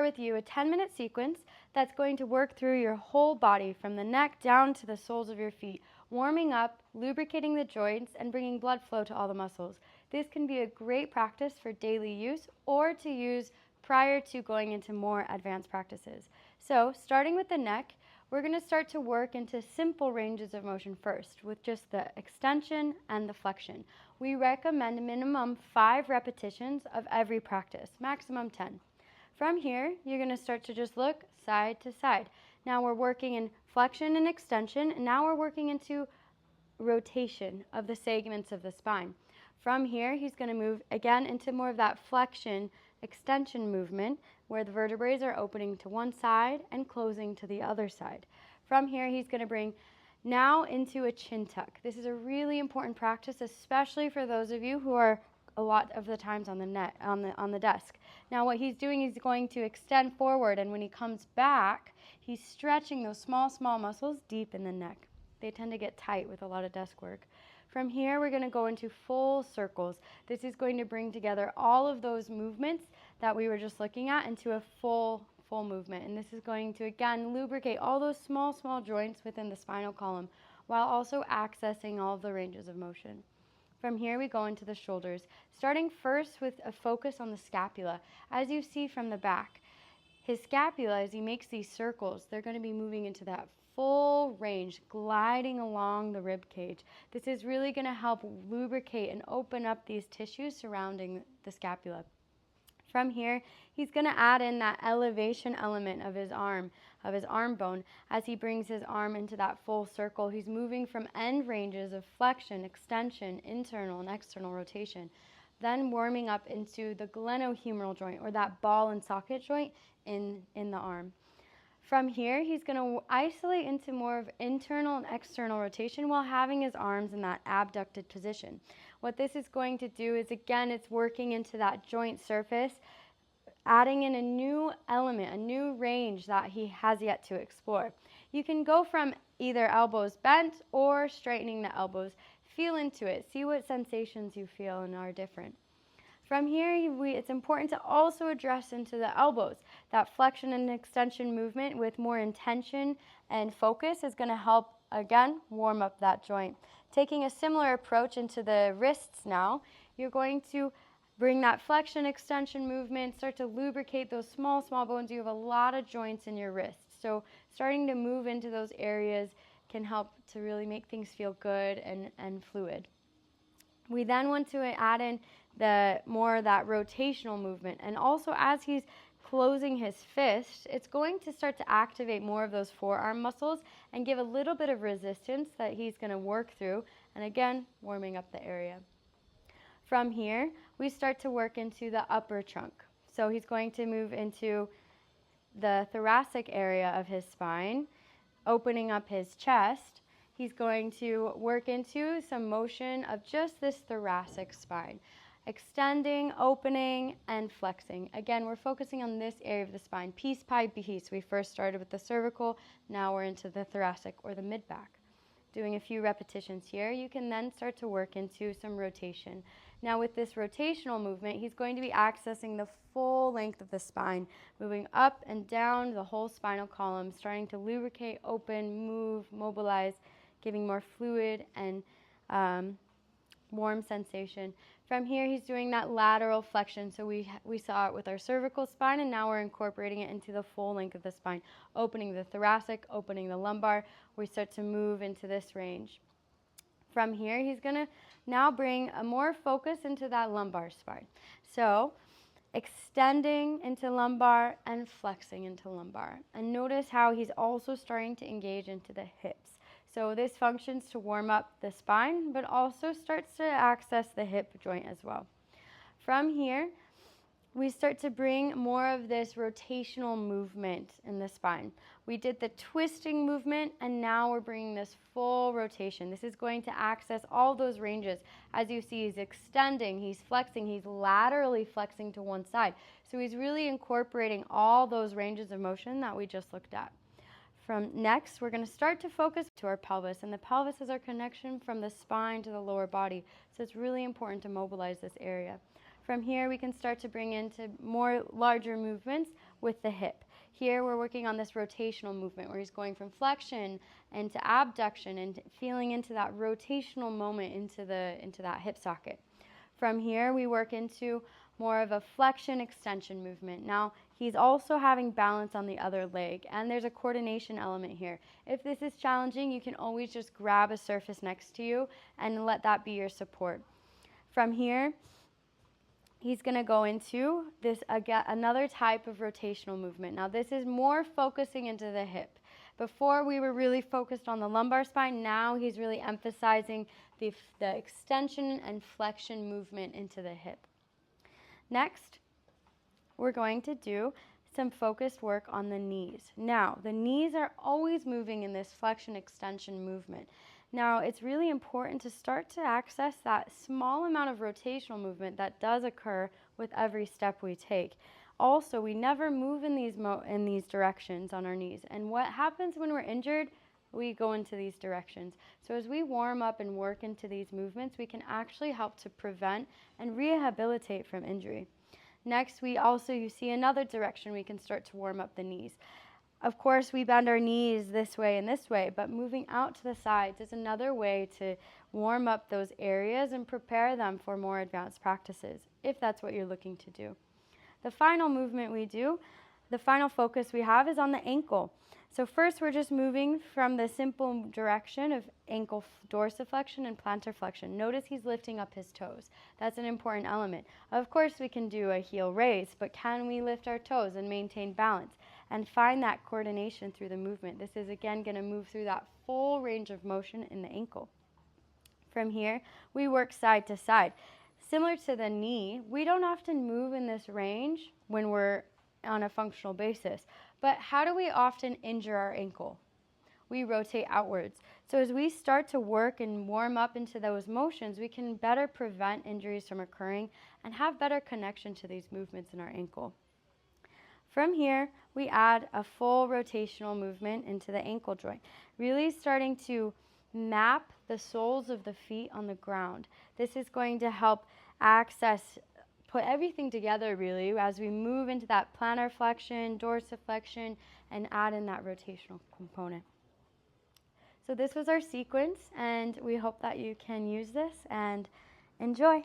with you a 10-minute sequence that's going to work through your whole body from the neck down to the soles of your feet, warming up, lubricating the joints, and bringing blood flow to all the muscles. This can be a great practice for daily use or to use prior to going into more advanced practices. So, starting with the neck, we're going to start to work into simple ranges of motion first with just the extension and the flexion. We recommend a minimum 5 repetitions of every practice, maximum 10. From here, you're going to start to just look side to side. Now we're working in flexion and extension, and now we're working into rotation of the segments of the spine. From here, he's going to move again into more of that flexion extension movement where the vertebrae are opening to one side and closing to the other side. From here, he's going to bring now into a chin tuck. This is a really important practice, especially for those of you who are a lot of the times on the desk. Now what he's doing is going to extend forward, and when he comes back, he's stretching those small muscles deep in the neck. They tend to get tight with a lot of desk work. From here, we're going to go into full circles. This is going to bring together all of those movements that we were just looking at into a full movement. And this is going to, again, lubricate all those small joints within the spinal column while also accessing all of the ranges of motion. From here, we go into the shoulders, starting first with a focus on the scapula. As you see from the back, his scapula, as he makes these circles, they're going to be moving into that full range, gliding along the rib cage. This is really going to help lubricate and open up these tissues surrounding the scapula. From here, he's going to add in that elevation element of his arm bone. As he brings his arm into that full circle, he's moving from end ranges of flexion, extension, internal and external rotation, then warming up into the glenohumeral joint, or that ball and socket joint in the arm. From here, he's going to isolate into more of internal and external rotation while having his arms in that abducted position. What this is going to do is, again, it's working into that joint surface, adding in a new element, a new range that he has yet to explore. You can go from either elbows bent or straightening the elbows. Feel into it. See what sensations you feel and are different. From here, it's important to also address into the elbows. That flexion and extension movement with more intention and focus is going to help, again, warm up that joint. Taking a similar approach into the wrists now, you're going to bring that flexion extension movement, start to lubricate those small bones. You have a lot of joints in your wrists, so starting to move into those areas can help to really make things feel good and fluid. We then want to add in more of that rotational movement, and also as he's closing his fist, it's going to start to activate more of those forearm muscles and give a little bit of resistance that he's going to work through, and again, warming up the area. From here, we start to work into the upper trunk. So he's going to move into the thoracic area of his spine, opening up his chest. He's going to work into some motion of just this thoracic spine, extending, opening, and flexing. Again, we're focusing on this area of the spine, piece by piece. We first started with the cervical, now we're into the thoracic or the mid-back. Doing a few repetitions here, you can then start to work into some rotation. Now with this rotational movement, he's going to be accessing the full length of the spine, moving up and down the whole spinal column, starting to lubricate, open, move, mobilize, giving more fluid and warm sensation. From here, he's doing that lateral flexion. So we saw it with our cervical spine, and now we're incorporating it into the full length of the spine, opening the thoracic, opening the lumbar. We start to move into this range. From here, he's going to now bring a more focus into that lumbar spine. So extending into lumbar and flexing into lumbar. And notice how he's also starting to engage into the hips. So this functions to warm up the spine, but also starts to access the hip joint as well. From here, we start to bring more of this rotational movement in the spine. We did the twisting movement, and now we're bringing this full rotation. This is going to access all those ranges. As you see, he's extending, he's flexing, he's laterally flexing to one side. So he's really incorporating all those ranges of motion that we just looked at. From next, we're going to start to focus to our pelvis, and the pelvis is our connection from the spine to the lower body. So it's really important to mobilize this area. From here, we can start to bring into more larger movements with the hip. Here we're working on this rotational movement where he's going from flexion into abduction and feeling into that rotational moment into that hip socket. From here we work into more of a flexion extension movement. Now he's also having balance on the other leg, and there's a coordination element here. If this is challenging, you can always just grab a surface next to you and let that be your support. From here, he's going to go into this again, another type of rotational movement. Now this is more focusing into the hip. Before we were really focused on the lumbar spine, now he's really emphasizing the extension and flexion movement into the hip. Next, we're going to do some focused work on the knees. Now, the knees are always moving in this flexion extension movement. Now, it's really important to start to access that small amount of rotational movement that does occur with every step we take. Also, we never move in these directions on our knees. And what happens when we're injured? We go into these directions. So as we warm up and work into these movements, we can actually help to prevent and rehabilitate from injury. Next, you see another direction we can start to warm up the knees. Of course, we bend our knees this way and this way, but moving out to the sides is another way to warm up those areas and prepare them for more advanced practices, if that's what you're looking to do. The final movement we do, the final focus we have is on the ankle. So first we're just moving from the simple direction of ankle dorsiflexion and plantar flexion. Notice he's lifting up his toes. That's an important element. Of course we can do a heel raise, but can we lift our toes and maintain balance and find that coordination through the movement? This is again going to move through that full range of motion in the ankle. From here, we work side to side. Similar to the knee, we don't often move in this range when we're on a functional basis. But how do we often injure our ankle? We rotate outwards. So as we start to work and warm up into those motions, we can better prevent injuries from occurring and have better connection to these movements in our ankle. From here, we add a full rotational movement into the ankle joint, really starting to map the soles of the feet on the ground. This is going to help put everything together really as we move into that plantar flexion, dorsiflexion, and add in that rotational component. So this was our sequence, and we hope that you can use this and enjoy.